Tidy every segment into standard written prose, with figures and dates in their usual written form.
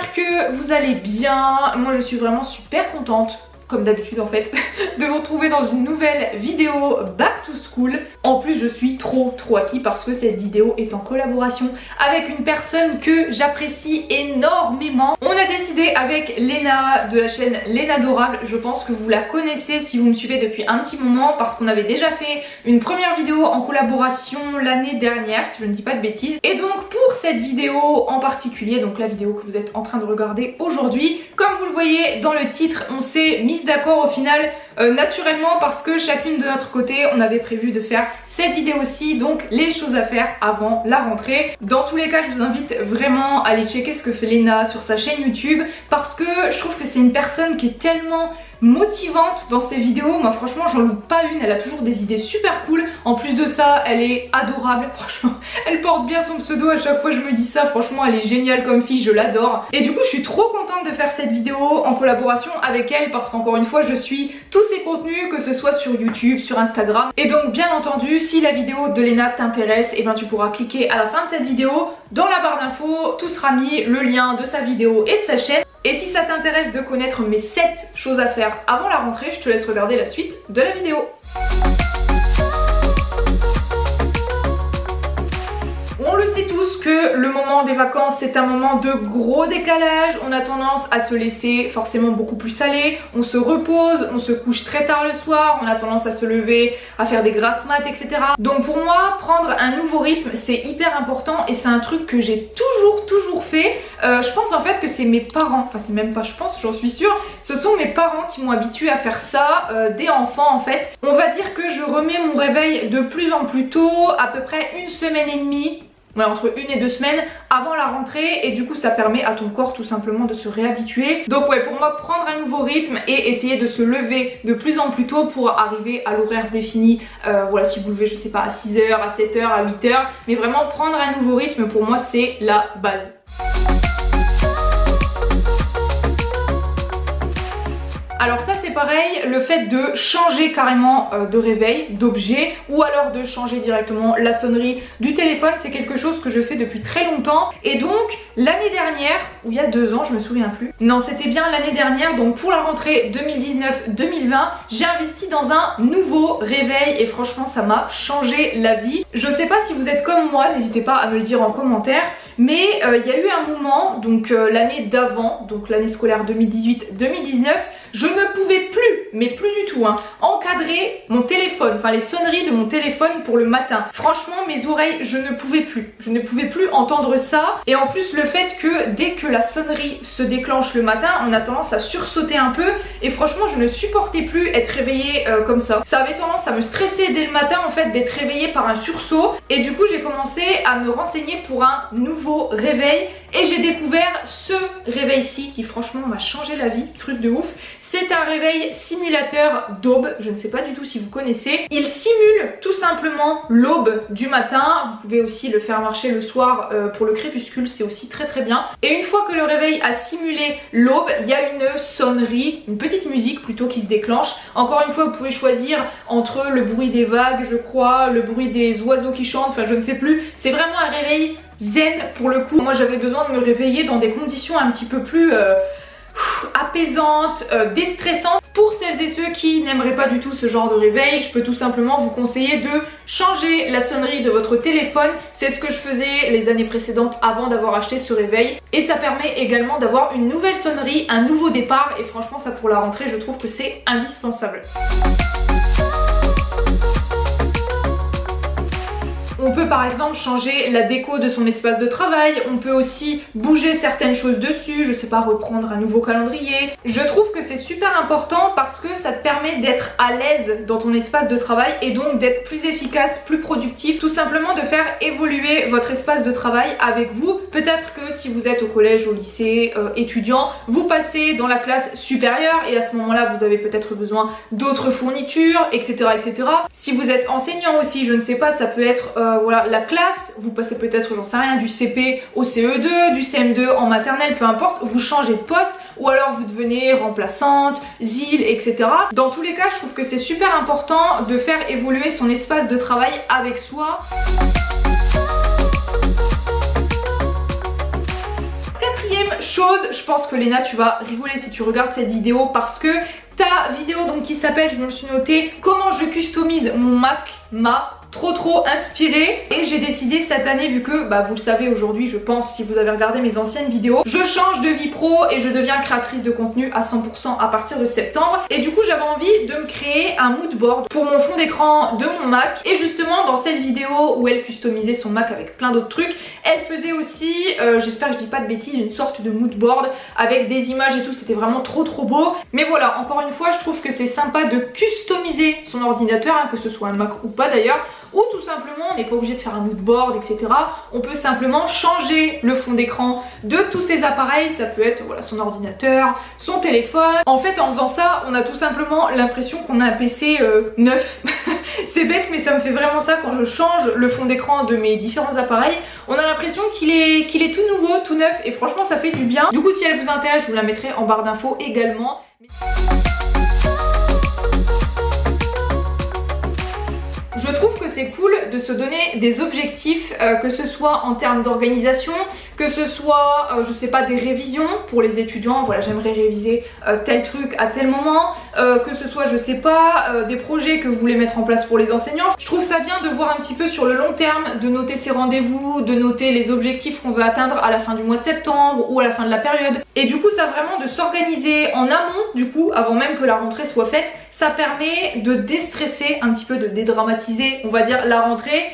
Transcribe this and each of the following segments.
j'espère que vous allez bien. Moi je suis vraiment super contente, comme d'habitude en fait, de vous retrouver dans une nouvelle vidéo Back to School. En plus je suis trop happy parce que cette vidéo est en collaboration avec une personne que j'apprécie énormément. On a décidé avec Léna de la chaîne Lénadorable, je pense que vous la connaissez si vous me suivez depuis un petit moment parce qu'on avait déjà fait une première vidéo en collaboration l'année dernière si je ne dis pas de bêtises. Et donc pour cette vidéo en particulier, donc la vidéo que vous êtes en train de regarder aujourd'hui, comme vous le voyez dans le titre, on s'est mis d'accord au final naturellement parce que chacune de notre côté on avait prévu de faire cette vidéo-ci, donc les choses à faire avant la rentrée. Dans tous les cas je vous invite vraiment à aller checker ce que fait Léna sur sa chaîne YouTube parce que je trouve que c'est une personne qui est tellement motivante dans ses vidéos. Moi franchement j'en loupe pas une, elle a toujours des idées super cool. En plus de ça elle est adorable, franchement elle porte bien son pseudo, à chaque fois je me dis ça, franchement elle est géniale comme fille, je l'adore. Et du coup je suis trop contente de faire cette vidéo en collaboration avec elle parce qu'encore une fois je suis tous ses contenus, que ce soit sur YouTube, sur Instagram. Et donc bien entendu si la vidéo de Léna t'intéresse, et bien tu pourras cliquer à la fin de cette vidéo, dans la barre d'infos tout sera mis, le lien de sa vidéo et de sa chaîne. Et si ça t'intéresse de connaître mes 7 choses à faire avant la rentrée, je te laisse regarder la suite de la vidéo. On le sait tous que le moment des vacances c'est un moment de gros décalage, on a tendance à se laisser forcément beaucoup plus aller, on se repose, on se couche très tard le soir, on a tendance à se lever, à faire des grasses mat, etc. Donc pour moi, prendre un nouveau rythme c'est hyper important et c'est un truc que j'ai toujours fait. Je pense en fait que c'est mes parents, enfin c'est même pas je pense, j'en suis sûre, ce sont mes parents qui m'ont habituée à faire ça dès enfant en fait. On va dire que je remets mon réveil de plus en plus tôt, à peu près une semaine et demie. Ouais, entre 1 et 2 semaines avant la rentrée et du coup ça permet à ton corps tout simplement de se réhabituer. Donc ouais, pour moi prendre un nouveau rythme et essayer de se lever de plus en plus tôt pour arriver à l'horaire défini. Voilà, si vous levez je sais pas à 6h, à 7h, à 8h, mais vraiment prendre un nouveau rythme pour moi c'est la base. Alors ça c'est pareil, le fait de changer carrément de réveil, d'objet ou alors de changer directement la sonnerie du téléphone, c'est quelque chose que je fais depuis très longtemps. Et donc l'année dernière, ou il y a 2 ans, je me souviens plus, non c'était bien l'année dernière, donc pour la rentrée 2019-2020, j'ai investi dans un nouveau réveil et franchement ça m'a changé la vie. Je sais pas si vous êtes comme moi, n'hésitez pas à me le dire en commentaire, mais il y a eu un moment, donc l'année d'avant, donc l'année scolaire 2018-2019, je ne pouvais plus, mais plus du tout, encadrer mon téléphone, enfin les sonneries de mon téléphone pour le matin. Franchement, mes oreilles, je ne pouvais plus. Je ne pouvais plus entendre ça. Et en plus, le fait que dès que la sonnerie se déclenche le matin, on a tendance à sursauter un peu. Et franchement, je ne supportais plus être réveillée comme ça. Ça avait tendance à me stresser dès le matin, en fait, d'être réveillée par un sursaut. Et du coup, j'ai commencé à me renseigner pour un nouveau réveil. Et j'ai découvert ce réveil-ci qui, franchement, m'a changé la vie. Truc de ouf. C'est un réveil simulateur d'aube, je ne sais pas du tout si vous connaissez. Il simule tout simplement l'aube du matin. Vous pouvez aussi le faire marcher le soir pour le crépuscule, c'est aussi très bien. Et une fois que le réveil a simulé l'aube, il y a une sonnerie, une petite musique plutôt qui se déclenche. Encore une fois, vous pouvez choisir entre le bruit des vagues, je crois, le bruit des oiseaux qui chantent, enfin je ne sais plus. C'est vraiment un réveil zen pour le coup. Moi j'avais besoin de me réveiller dans des conditions un petit peu plus apaisante, déstressante. Pour celles et ceux qui n'aimeraient pas du tout ce genre de réveil, je peux tout simplement vous conseiller de changer la sonnerie de votre téléphone. C'est ce que je faisais les années précédentes avant d'avoir acheté ce réveil. Et ça permet également d'avoir une nouvelle sonnerie, un nouveau départ. Et franchement ça pour la rentrée je trouve que c'est indispensable. On peut par exemple changer la déco de son espace de travail, on peut aussi bouger certaines choses dessus, je sais pas, reprendre un nouveau calendrier. Je trouve que c'est super important parce que ça te permet d'être à l'aise dans ton espace de travail et donc d'être plus efficace, plus productif, tout simplement de faire évoluer votre espace de travail avec vous. Peut-être que si vous êtes au collège, au lycée, étudiant, vous passez dans la classe supérieure et à ce moment-là vous avez peut-être besoin d'autres fournitures, etc. etc. Si vous êtes enseignant aussi, je ne sais pas, ça peut être voilà, la classe, vous passez peut-être, j'en sais rien, du CP au CE2, du CM2 en maternelle, peu importe, vous changez de poste ou alors vous devenez remplaçante, ZIL, etc. Dans tous les cas, je trouve que c'est super important de faire évoluer son espace de travail avec soi. Quatrième chose, je pense que Léna, tu vas rigoler si tu regardes cette vidéo parce que ta vidéo donc qui s'appelle, je me le suis noté, comment je customise mon Mac m'a trop inspirée et j'ai décidé cette année, vu que vous le savez aujourd'hui, je pense, si vous avez regardé mes anciennes vidéos, je change de vie pro et je deviens créatrice de contenu à 100% à partir de septembre, et du coup j'avais envie de me créer un mood board pour mon fond d'écran de mon Mac. Et justement dans cette vidéo où elle customisait son Mac avec plein d'autres trucs, elle faisait aussi, j'espère que je dis pas de bêtises, une sorte de mood board avec des images et tout, c'était vraiment trop beau. Mais voilà, encore une fois, je trouve que c'est sympa de customiser son ordinateur, que ce soit un Mac ou pas d'ailleurs, ou tout simplement on n'est pas obligé de faire un mood board, etc. On peut simplement changer le fond d'écran de tous ces appareils. Ça peut être voilà, son ordinateur, son téléphone. En fait, en faisant ça, on a tout simplement l'impression qu'on a un PC neuf. C'est bête, mais ça me fait vraiment ça quand je change le fond d'écran de mes différents appareils. On a l'impression qu'il est tout nouveau, tout neuf, et franchement ça fait du bien. Du coup, si elle vous intéresse, je vous la mettrai en barre d'infos également. Je trouve que c'est cool de se donner des objectifs, que ce soit en termes d'organisation, que ce soit, je sais pas, des révisions pour les étudiants, voilà, j'aimerais réviser tel truc à tel moment, que ce soit, je sais pas, des projets que vous voulez mettre en place pour les enseignants. Je trouve ça bien de voir un petit peu sur le long terme, de noter ses rendez-vous, de noter les objectifs qu'on veut atteindre à la fin du mois de septembre ou à la fin de la période. Et du coup, ça vraiment de s'organiser en amont, du coup, avant même que la rentrée soit faite, ça permet de déstresser un petit peu, de dédramatiser, on va dire, la rentrée.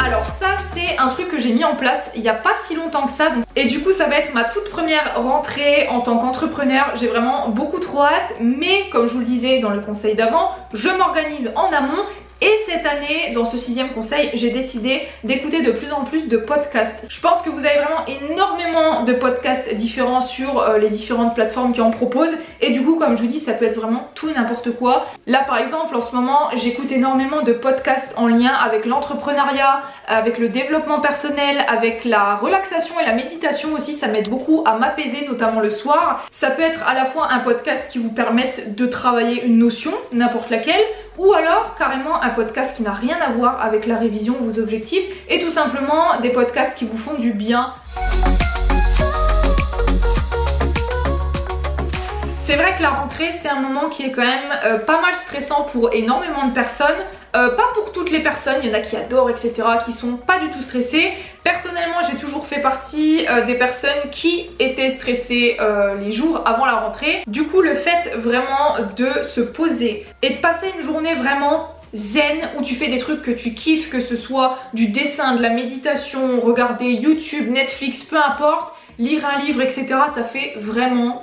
Alors ça, c'est un truc que j'ai mis en place il n'y a pas si longtemps que ça. Et du coup, ça va être ma toute première rentrée en tant qu'entrepreneur. J'ai vraiment beaucoup trop hâte. Mais comme je vous le disais dans le conseil d'avant, je m'organise en amont. Et cette année, dans ce 6e conseil, j'ai décidé d'écouter de plus en plus de podcasts. Je pense que vous avez vraiment énormément de podcasts différents sur les différentes plateformes qui en proposent. Et du coup, comme je vous dis, ça peut être vraiment tout et n'importe quoi. Là, par exemple, en ce moment, j'écoute énormément de podcasts en lien avec l'entrepreneuriat, avec le développement personnel, avec la relaxation et la méditation aussi. Ça m'aide beaucoup à m'apaiser, notamment le soir. Ça peut être à la fois un podcast qui vous permette de travailler une notion, n'importe laquelle, ou alors carrément un podcast qui n'a rien à voir avec la révision ou vos objectifs, et tout simplement des podcasts qui vous font du bien. C'est vrai que la rentrée, c'est un moment qui est quand même pas mal stressant pour énormément de personnes. Pas pour toutes les personnes, il y en a qui adorent, etc., qui sont pas du tout stressées. Personnellement, j'ai toujours fait partie des personnes qui étaient stressées les jours avant la rentrée. Du coup, le fait vraiment de se poser et de passer une journée vraiment zen, où tu fais des trucs que tu kiffes, que ce soit du dessin, de la méditation, regarder YouTube, Netflix, peu importe, lire un livre, etc. Ça fait vraiment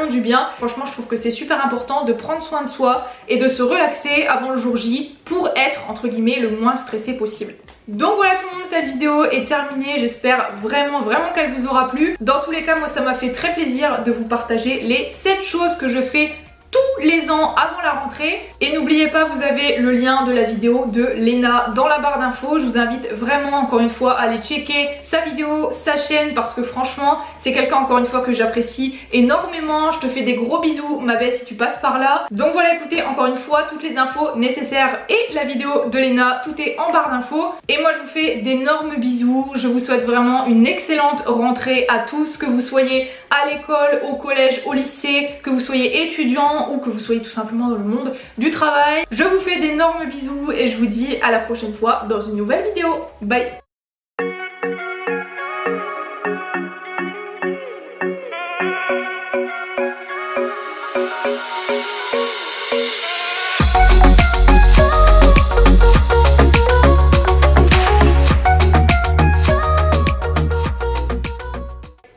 du bien. Franchement, je trouve que c'est super important de prendre soin de soi et de se relaxer avant le jour J pour être, entre guillemets, le moins stressé possible. Donc voilà tout le monde, cette vidéo est terminée. J'espère vraiment qu'elle vous aura plu. Dans tous les cas, moi ça m'a fait très plaisir de vous partager les 7 choses que je fais tous les ans avant la rentrée. Et n'oubliez pas, vous avez le lien de la vidéo de Léna dans la barre d'infos. Je vous invite vraiment encore une fois à aller checker sa vidéo, sa chaîne, parce que franchement c'est quelqu'un encore une fois que j'apprécie énormément. Je te fais des gros bisous ma belle si tu passes par là. Donc voilà, écoutez, encore une fois toutes les infos nécessaires et la vidéo de Léna, tout est en barre d'infos. Et moi je vous fais d'énormes bisous. Je vous souhaite vraiment une excellente rentrée à tous, que vous soyez à l'école, au collège, au lycée, que vous soyez étudiant ou que vous soyez tout simplement dans le monde du travail. Je vous fais d'énormes bisous et je vous dis à la prochaine fois dans une nouvelle vidéo. Bye!